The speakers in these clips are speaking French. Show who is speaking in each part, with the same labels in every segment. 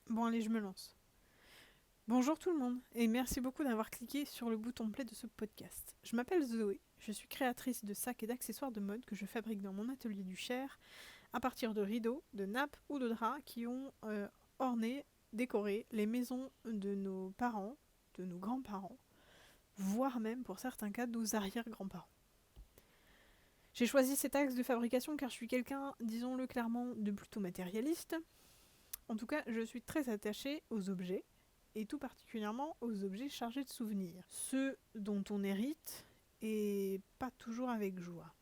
Speaker 1: Bon allez, je me lance. Bonjour tout le monde, et merci beaucoup d'avoir cliqué sur le bouton play de ce podcast. Je m'appelle Zoé, je suis créatrice de sacs et d'accessoires de mode que je fabrique dans mon atelier du Cher, à partir de rideaux, de nappes ou de draps qui ont orné, décoré les maisons de nos parents, de nos grands-parents, voire même pour certains cas de nos arrière-grands-parents. J'ai choisi cet axe de fabrication car je suis quelqu'un, disons-le clairement, de plutôt matérialiste. En tout cas, je suis très attachée aux objets, et tout particulièrement aux objets chargés de souvenirs, ceux dont on hérite, et pas toujours avec joie.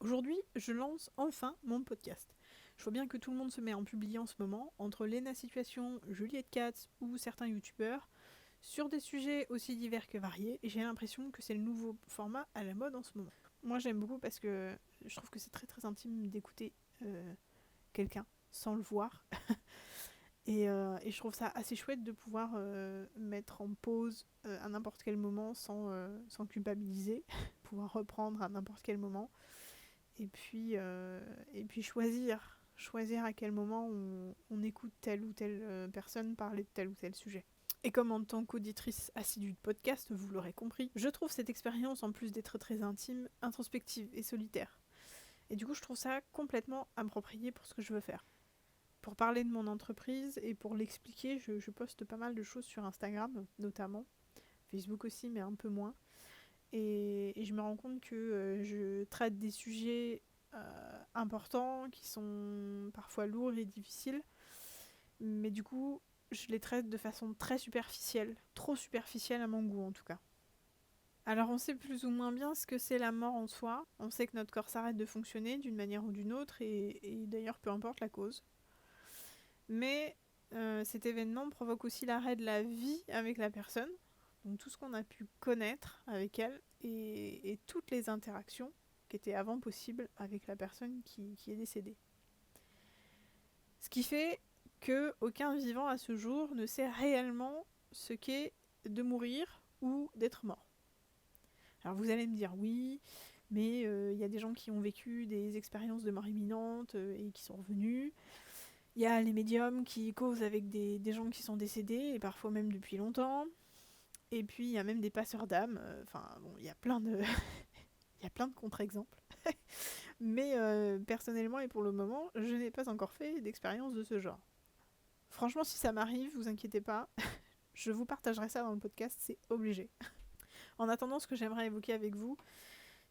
Speaker 1: Aujourd'hui, je lance enfin mon podcast. Je vois bien que tout le monde se met en publier en ce moment, entre Lena Situation, Juliette Katz ou certains youtubeurs, sur des sujets aussi divers que variés, et j'ai l'impression que c'est le nouveau format à la mode en ce moment. Moi j'aime beaucoup parce que je trouve que c'est très très intime d'écouter quelqu'un sans le voir. Et je trouve ça assez chouette de pouvoir mettre en pause à n'importe quel moment sans culpabiliser, pouvoir reprendre à n'importe quel moment, et puis choisir à quel moment on écoute telle ou telle personne parler de tel ou tel sujet. Et comme en tant qu'auditrice assidue de podcast, vous l'aurez compris, je trouve cette expérience, en plus d'être très intime, introspective et solitaire. Et du coup, je trouve ça complètement approprié pour ce que je veux faire. Pour parler de mon entreprise et pour l'expliquer, je poste pas mal de choses sur Instagram, notamment. Facebook aussi, mais un peu moins. Et je me rends compte que je traite des sujets importants, qui sont parfois lourds et difficiles. Mais du coup, je les traite de façon très superficielle. Trop superficielle à mon goût, en tout cas. Alors on sait plus ou moins bien ce que c'est la mort en soi. On sait que notre corps s'arrête de fonctionner d'une manière ou d'une autre, et d'ailleurs peu importe la cause. Mais cet événement provoque aussi l'arrêt de la vie avec la personne, donc tout ce qu'on a pu connaître avec elle, et toutes les interactions qui étaient avant possibles avec la personne qui est décédée. Ce qui fait qu'aucun vivant à ce jour ne sait réellement ce qu'est de mourir ou d'être mort. Alors vous allez me dire oui, mais y a des gens qui ont vécu des expériences de mort imminente et qui sont revenus. Il y a les médiums qui causent avec des gens qui sont décédés, et parfois même depuis longtemps. Et puis il y a même des passeurs d'âmes. Enfin, bon, il y a plein de, il y a plein de contre-exemples. Mais personnellement et pour le moment, je n'ai pas encore fait d'expérience de ce genre. Franchement, si ça m'arrive, vous inquiétez pas, je vous partagerai ça dans le podcast, c'est obligé. En attendant, ce que j'aimerais évoquer avec vous,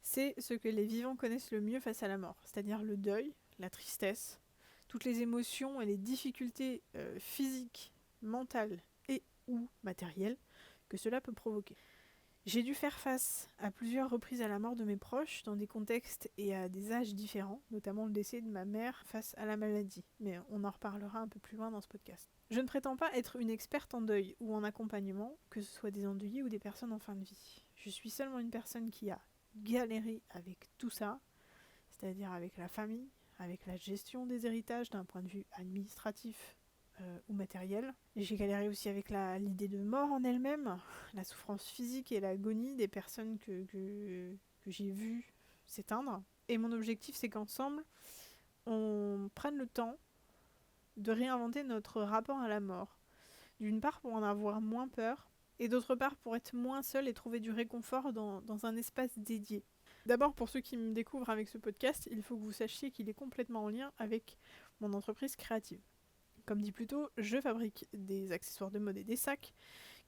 Speaker 1: c'est ce que les vivants connaissent le mieux face à la mort, c'est-à-dire le deuil, la tristesse, toutes les émotions et les difficultés physiques, mentales et ou matérielles que cela peut provoquer. J'ai dû faire face à plusieurs reprises à la mort de mes proches dans des contextes et à des âges différents, notamment le décès de ma mère face à la maladie, mais on en reparlera un peu plus loin dans ce podcast. Je ne prétends pas être une experte en deuil ou en accompagnement, que ce soit des endeuillés ou des personnes en fin de vie. Je suis seulement une personne qui a galéré avec tout ça, c'est-à-dire avec la famille, avec la gestion des héritages d'un point de vue administratif ou matériel. Et j'ai galéré aussi avec l'idée de mort en elle-même, la souffrance physique et l'agonie des personnes que j'ai vues s'éteindre. Et mon objectif, c'est qu'ensemble, on prenne le temps de réinventer notre rapport à la mort. D'une part, pour en avoir moins peur, et d'autre part, pour être moins seul et trouver du réconfort dans un espace dédié. D'abord, pour ceux qui me découvrent avec ce podcast, il faut que vous sachiez qu'il est complètement en lien avec mon entreprise créative. Comme dit plus tôt, je fabrique des accessoires de mode et des sacs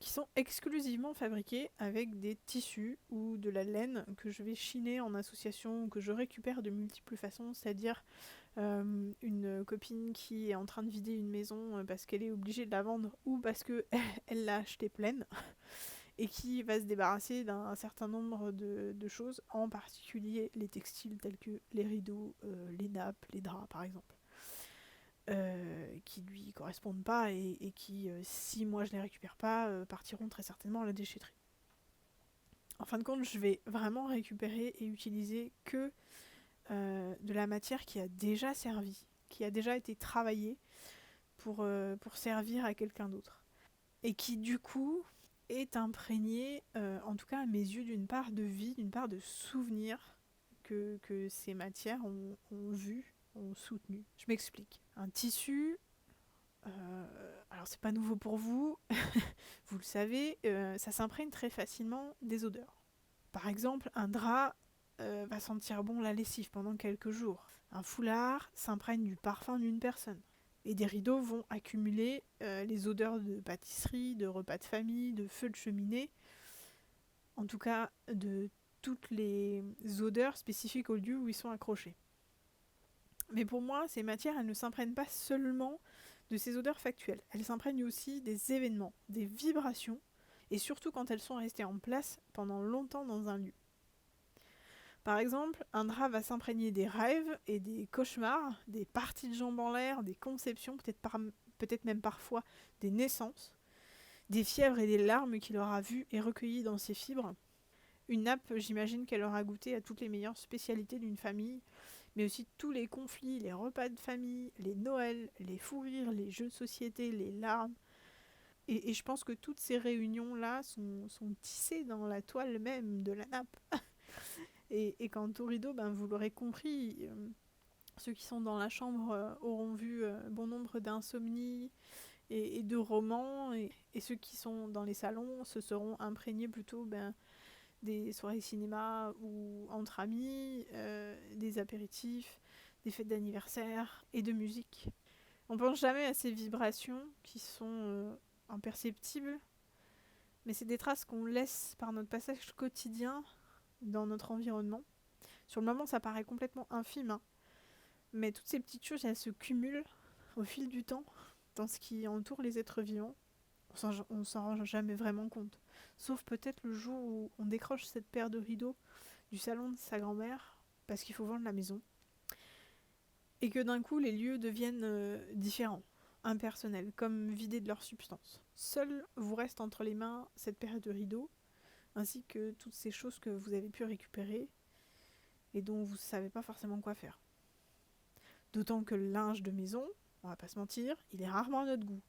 Speaker 1: qui sont exclusivement fabriqués avec des tissus ou de la laine que je vais chiner en association ou que je récupère de multiples façons, c'est-à-dire une copine qui est en train de vider une maison parce qu'elle est obligée de la vendre ou parce qu'elle l'a achetée pleine et qui va se débarrasser d'un certain nombre de choses, en particulier les textiles tels que les rideaux, les nappes, les draps par exemple. Qui lui correspondent pas et qui, si moi je les récupère pas, partiront très certainement à la déchetterie. En fin de compte, je vais vraiment récupérer et utiliser que de la matière qui a déjà servi, qui a déjà été travaillée pour servir à quelqu'un d'autre. Et qui du coup est imprégnée, en tout cas à mes yeux, d'une part de vie, d'une part de souvenir que ces matières ont vu, ont soutenu. Je m'explique. Un tissu, Alors c'est pas nouveau pour vous, vous le savez, ça s'imprègne très facilement des odeurs. Par exemple, un drap va sentir bon la lessive pendant quelques jours. Un foulard s'imprègne du parfum d'une personne. Et des rideaux vont accumuler les odeurs de pâtisserie, de repas de famille, de feu de cheminée, en tout cas de toutes les odeurs spécifiques au lieu où ils sont accrochés. Mais pour moi, ces matières, elles ne s'imprègnent pas seulement de ces odeurs factuelles. Elles s'imprègnent aussi des événements, des vibrations, et surtout quand elles sont restées en place pendant longtemps dans un lieu. Par exemple, un drap va s'imprégner des rêves et des cauchemars, des parties de jambes en l'air, des conceptions, peut-être même parfois des naissances, des fièvres et des larmes qu'il aura vues et recueillies dans ses fibres. Une nappe, j'imagine qu'elle aura goûté à toutes les meilleures spécialités d'une famille, mais aussi tous les conflits, les repas de famille, les Noëls, les fous rires, les jeux de société, les larmes. Et je pense que toutes ces réunions-là sont tissées dans la toile même de la nappe. Et quant au rideau, vous l'aurez compris, ceux qui sont dans la chambre auront vu bon nombre d'insomnies et de romans, et ceux qui sont dans les salons se seront imprégnés plutôt des soirées cinéma ou entre amis, des apéritifs, des fêtes d'anniversaire et de musique. On pense jamais à ces vibrations qui sont imperceptibles, mais c'est des traces qu'on laisse par notre passage quotidien dans notre environnement. Sur le moment, ça paraît complètement infime, mais toutes ces petites choses, elles se cumulent au fil du temps dans ce qui entoure les êtres vivants. On s'en rend jamais vraiment compte. Sauf peut-être le jour où on décroche cette paire de rideaux du salon de sa grand-mère, parce qu'il faut vendre la maison, et que d'un coup, les lieux deviennent différents, impersonnels, comme vidés de leur substance. Seul vous reste entre les mains cette paire de rideaux, ainsi que toutes ces choses que vous avez pu récupérer, et dont vous ne savez pas forcément quoi faire. D'autant que le linge de maison, on va pas se mentir, il est rarement à notre goût.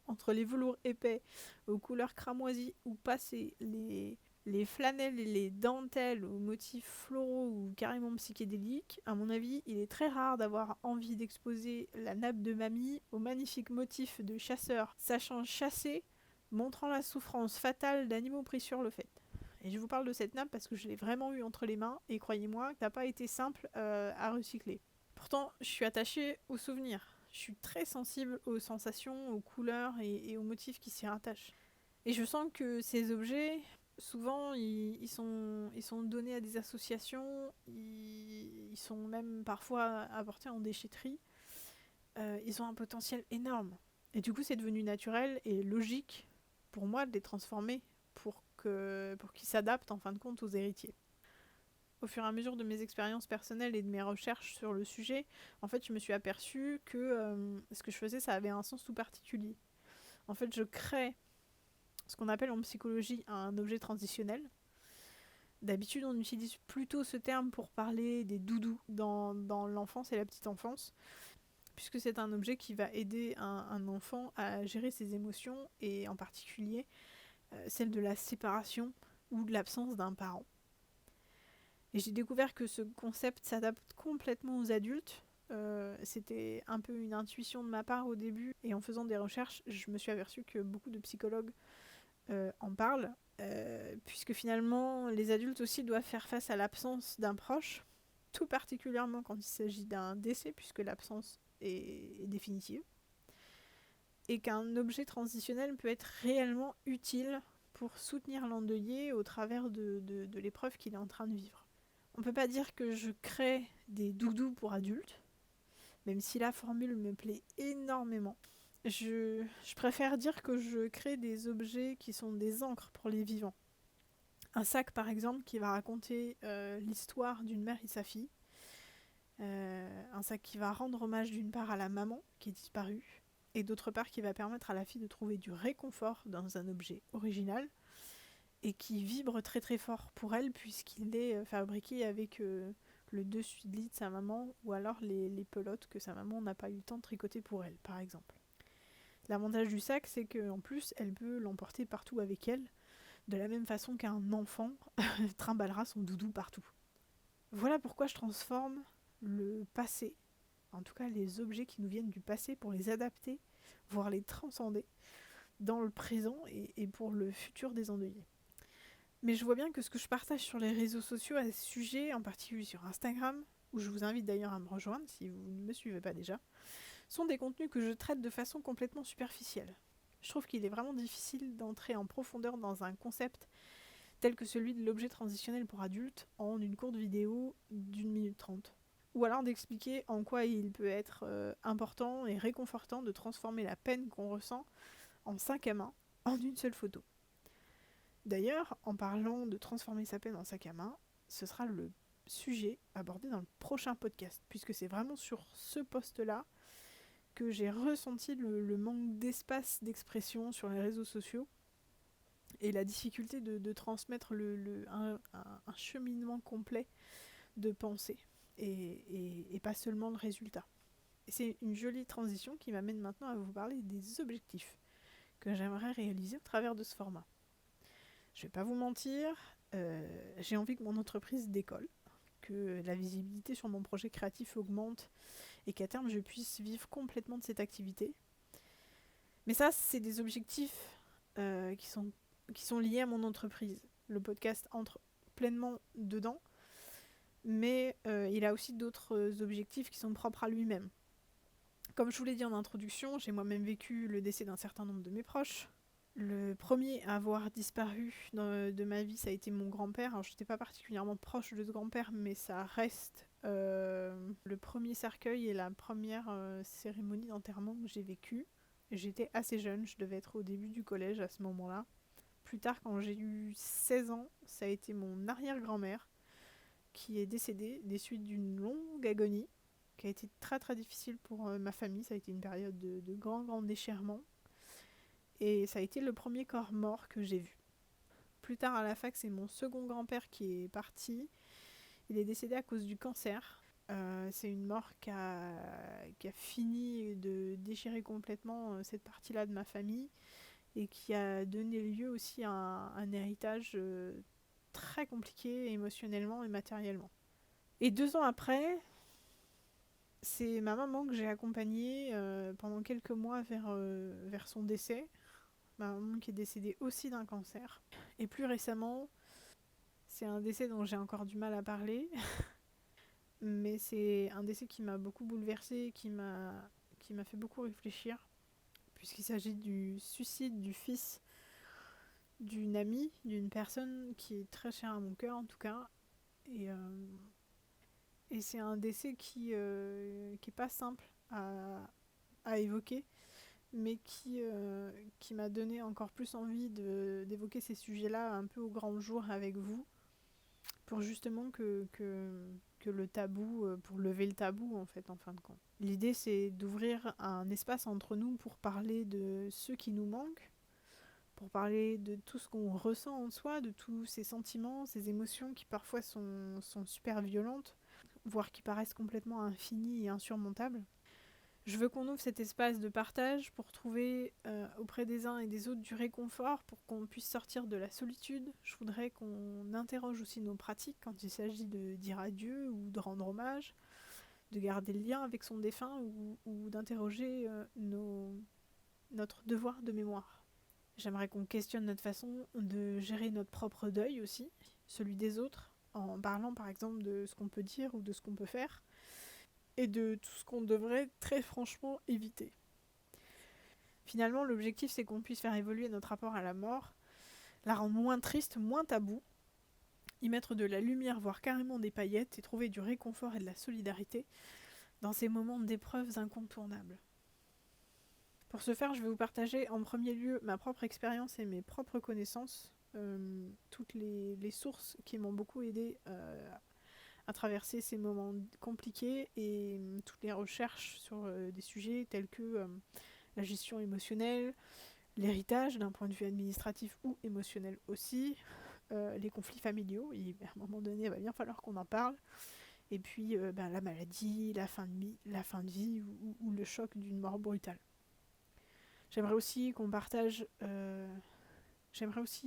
Speaker 1: Entre les velours épais aux couleurs cramoisies ou passées, les flanelles et les dentelles aux motifs floraux ou carrément psychédéliques, à mon avis, il est très rare d'avoir envie d'exposer la nappe de mamie aux magnifiques motifs de chasseurs sachant chasser, montrant la souffrance fatale d'animaux pris sur le fait. Et je vous parle de cette nappe parce que je l'ai vraiment eue entre les mains, et croyez-moi, ça n'a pas été simple à recycler. Pourtant, je suis attachée aux souvenirs. Je suis très sensible aux sensations, aux couleurs et aux motifs qui s'y rattachent. Et je sens que ces objets, souvent, ils sont donnés à des associations, ils sont même parfois apportés en déchetterie. Ils ont un potentiel énorme. Et du coup, c'est devenu naturel et logique pour moi de les transformer pour qu'ils s'adaptent en fin de compte aux héritiers. Au fur et à mesure de mes expériences personnelles et de mes recherches sur le sujet, en fait, je me suis aperçue que ce que je faisais, ça avait un sens tout particulier. En fait, je crée ce qu'on appelle en psychologie un objet transitionnel. D'habitude, on utilise plutôt ce terme pour parler des doudous dans l'enfance et la petite enfance, puisque c'est un objet qui va aider un enfant à gérer ses émotions, et en particulier celle de la séparation ou de l'absence d'un parent. Et j'ai découvert que ce concept s'adapte complètement aux adultes. C'était un peu une intuition de ma part au début, et en faisant des recherches, je me suis aperçue que beaucoup de psychologues en parlent, puisque finalement, les adultes aussi doivent faire face à l'absence d'un proche, tout particulièrement quand il s'agit d'un décès, puisque l'absence est définitive, et qu'un objet transitionnel peut être réellement utile pour soutenir l'endeuillé au travers de l'épreuve qu'il est en train de vivre. On peut pas dire que je crée des doudous pour adultes, même si la formule me plaît énormément. Je préfère dire que je crée des objets qui sont des encres pour les vivants. Un sac par exemple qui va raconter l'histoire d'une mère et sa fille. Un sac qui va rendre hommage d'une part à la maman qui est disparue, et d'autre part qui va permettre à la fille de trouver du réconfort dans un objet original, et qui vibre très très fort pour elle puisqu'il est fabriqué avec le dessus de lit de sa maman, ou alors les pelotes que sa maman n'a pas eu le temps de tricoter pour elle, par exemple. L'avantage du sac, c'est qu'en plus, elle peut l'emporter partout avec elle, de la même façon qu'un enfant trimballera son doudou partout. Voilà pourquoi je transforme le passé, en tout cas les objets qui nous viennent du passé, pour les adapter voire les transcender dans le présent et pour le futur des endeuillés. Mais je vois bien que ce que je partage sur les réseaux sociaux à ce sujet, en particulier sur Instagram, où je vous invite d'ailleurs à me rejoindre si vous ne me suivez pas déjà, sont des contenus que je traite de façon complètement superficielle. Je trouve qu'il est vraiment difficile d'entrer en profondeur dans un concept tel que celui de l'objet transitionnel pour adultes en une courte vidéo d'1 minute 30. Ou alors d'expliquer en quoi il peut être important et réconfortant de transformer la peine qu'on ressent en sac à main en une seule photo. D'ailleurs, en parlant de transformer sa peine en sac à main, ce sera le sujet abordé dans le prochain podcast, puisque c'est vraiment sur ce post-là que j'ai ressenti le manque d'espace d'expression sur les réseaux sociaux et la difficulté de transmettre un cheminement complet de pensée et pas seulement le résultat. Et c'est une jolie transition qui m'amène maintenant à vous parler des objectifs que j'aimerais réaliser au travers de ce format. Je vais pas vous mentir, j'ai envie que mon entreprise décolle, que la visibilité sur mon projet créatif augmente et qu'à terme je puisse vivre complètement de cette activité. Mais ça, c'est des objectifs qui sont liés à mon entreprise. Le podcast entre pleinement dedans, mais il a aussi d'autres objectifs qui sont propres à lui-même. Comme je vous l'ai dit en introduction, j'ai moi-même vécu le décès d'un certain nombre de mes proches. Le premier à avoir disparu de ma vie, ça a été mon grand-père. Alors, je n'étais pas particulièrement proche de ce grand-père, mais ça reste le premier cercueil et la première cérémonie d'enterrement que j'ai vécue. J'étais assez jeune, je devais être au début du collège à ce moment-là. Plus tard, quand j'ai eu 16 ans, ça a été mon arrière-grand-mère qui est décédée des suites d'une longue agonie, qui a été très très difficile pour ma famille. Ça a été une période de grand déchirement. Et ça a été le premier corps mort que j'ai vu. Plus tard à la fac, c'est mon second grand-père qui est parti. Il est décédé à cause du cancer. C'est une mort qui a fini de déchirer complètement cette partie-là de ma famille et qui a donné lieu aussi à un héritage très compliqué émotionnellement et matériellement. Et 2 ans après, c'est ma maman que j'ai accompagnée pendant quelques mois vers son décès. Ma maman qui est décédée aussi d'un cancer. Et plus récemment, c'est un décès dont j'ai encore du mal à parler, mais c'est un décès qui m'a beaucoup bouleversée, qui m'a fait beaucoup réfléchir, puisqu'il s'agit du suicide du fils d'une amie, d'une personne qui est très chère à mon cœur en tout cas. Et c'est un décès qui est pas simple à évoquer, mais qui m'a donné encore plus envie d'évoquer ces sujets-là un peu au grand jour avec vous, pour justement que le tabou, pour lever le tabou en fait, en fin de compte. L'idée c'est d'ouvrir un espace entre nous pour parler de ce qui nous manque, pour parler de tout ce qu'on ressent en soi, de tous ces sentiments, ces émotions qui parfois sont super violentes, voire qui paraissent complètement infinies et insurmontables. Je veux qu'on ouvre cet espace de partage pour trouver auprès des uns et des autres du réconfort, pour qu'on puisse sortir de la solitude. Je voudrais qu'on interroge aussi nos pratiques quand il s'agit de dire adieu ou de rendre hommage, de garder le lien avec son défunt ou d'interroger notre devoir de mémoire. J'aimerais qu'on questionne notre façon de gérer notre propre deuil aussi, celui des autres, en parlant par exemple de ce qu'on peut dire ou de ce qu'on peut faire, et de tout ce qu'on devrait très franchement éviter. Finalement, l'objectif c'est qu'on puisse faire évoluer notre rapport à la mort, la rendre moins triste, moins tabou, y mettre de la lumière, voire carrément des paillettes, et trouver du réconfort et de la solidarité dans ces moments d'épreuves incontournables. Pour ce faire, je vais vous partager en premier lieu ma propre expérience et mes propres connaissances, toutes les sources qui m'ont beaucoup aidé à traverser ces moments compliqués, et toutes les recherches sur des sujets tels que la gestion émotionnelle, l'héritage d'un point de vue administratif ou émotionnel aussi, les conflits familiaux, et à un moment donné il va bien falloir qu'on en parle, et puis la maladie, la fin de vie ou le choc d'une mort brutale. J'aimerais aussi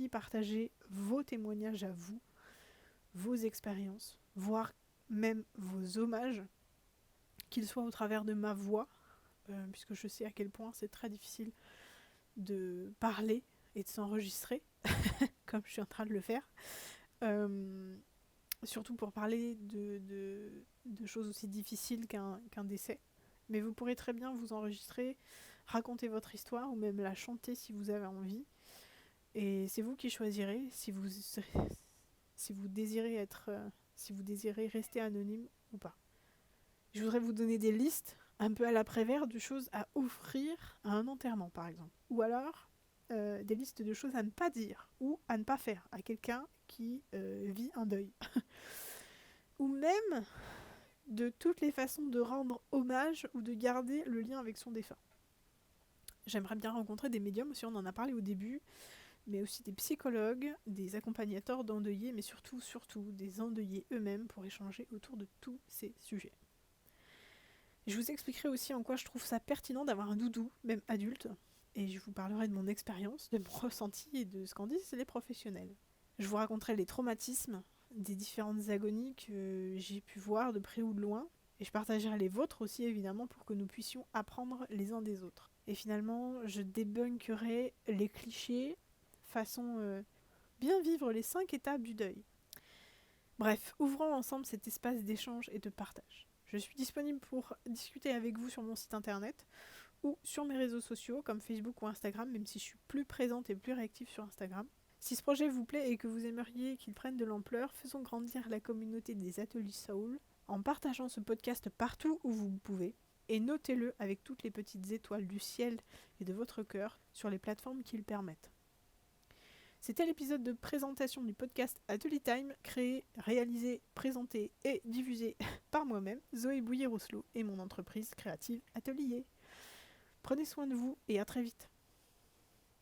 Speaker 1: partager vos témoignages à vous, vos expériences, voire même vos hommages, qu'ils soient au travers de ma voix puisque je sais à quel point c'est très difficile de parler et de s'enregistrer, comme je suis en train de le faire. Surtout pour parler de choses aussi difficiles qu'un décès. Mais vous pourrez très bien vous enregistrer, raconter votre histoire ou même la chanter si vous avez envie. Et c'est vous qui choisirez si vous désirez rester anonyme ou pas. Je voudrais vous donner des listes un peu à l'après-vert de choses à offrir à un enterrement par exemple. Ou alors des listes de choses à ne pas dire ou à ne pas faire à quelqu'un qui vit un deuil. Ou même de toutes les façons de rendre hommage ou de garder le lien avec son défunt. J'aimerais bien rencontrer des médiums, aussi on en a parlé au début, mais aussi des psychologues, des accompagnateurs d'endeuillés, mais surtout des endeuillés eux-mêmes pour échanger autour de tous ces sujets. Je vous expliquerai aussi en quoi je trouve ça pertinent d'avoir un doudou, même adulte, et je vous parlerai de mon expérience, de mon ressenti et de ce qu'en disent les professionnels. Je vous raconterai les traumatismes des différentes agonies que j'ai pu voir de près ou de loin, et je partagerai les vôtres aussi évidemment pour que nous puissions apprendre les uns des autres. Et finalement, je débunkerai les clichés façon bien vivre les 5 étapes du deuil. Bref, ouvrons ensemble cet espace d'échange et de partage. Je suis disponible pour discuter avec vous sur mon site internet ou sur mes réseaux sociaux comme Facebook ou Instagram, même si je suis plus présente et plus réactive sur Instagram. Si ce projet vous plaît et que vous aimeriez qu'il prenne de l'ampleur, faisons grandir la communauté des ateliers Soul en partageant ce podcast partout où vous pouvez et notez-le avec toutes les petites étoiles du ciel et de votre cœur sur les plateformes qui le permettent. C'était l'épisode de présentation du podcast Atelier Time, créé, réalisé, présenté et diffusé par moi-même, Zoé Bouillet-Rousselot, et mon entreprise créative Atelier. Prenez soin de vous et à très vite.